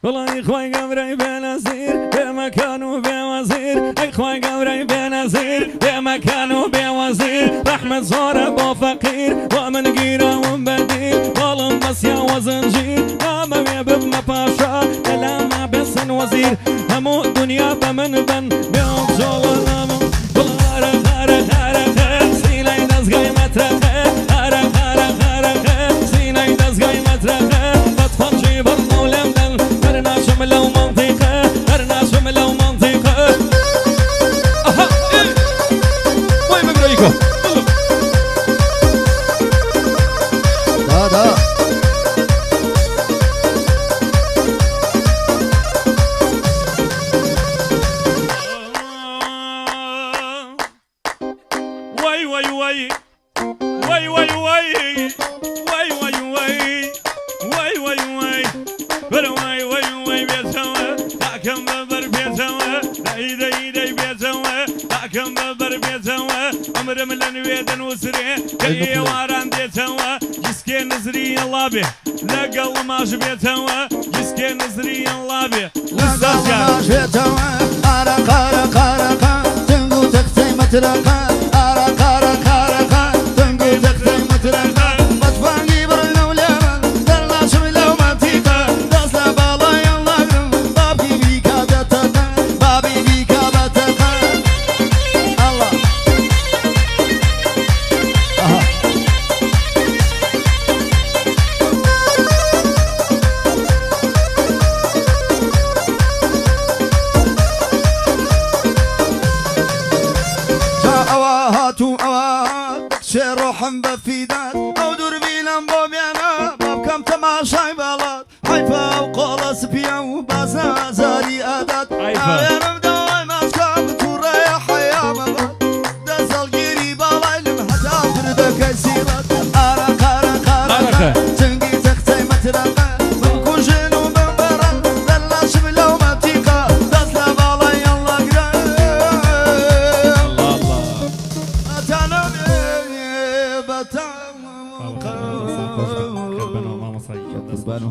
والله إخوي قمري بنزير بمكان وبوزير إخوي قمري بنزير بمكان وبوزير رحمة زور أبو فقير ومن قيرة ومبدير ظلم بس يا وزنجير قام بابن باشا كلامه بسن وزير همو الدنيا بمن بن بيوم نامو والله هارا هارا هارا سيناي دز قيمة رخي هارا هارا هارا هارا سيناي دز قيمة رخي بطفل جيبر نولم برناشم لو منطقة برناشم لو منطقة أها إيه وين مبريكو دا واي واي واي واي واي واي واي واي واي واي واي واي بر واي واي واي بيتوا لكن ببر بيتوا داي داي داي بيتوا لكن ببر بيتوا عمر من الويدن وسري كي واران بيتوا جسكي نزري الله به لقل ماش بيتوا جسكي نزري الله به لقل ماش بيتوا قارا قارا قارا قارا تنقو تختي مترقا قارا قارا قارا قارا تنقو تختي مترقا بطفاني برنا وليما دلنا شملو منطقة دسنا بالا يلا بابي بيكا بتقا بابي بيكا بتقا الله هاتوا أوات شروحن بفيدات أو دربينا بوبيانا بابكم تماشاي بلاد حيفا وقولا سبيا وبازا زاري أدات أنا مدوي ماسكام توريا حيا مبات دزل جيري بالايلم حتى فردك السيرات أرا قارا قارا تنقي تختي مترقا بكون جنو بمبرا دلا شملو مبتيقا دزلا بالا يلا قرا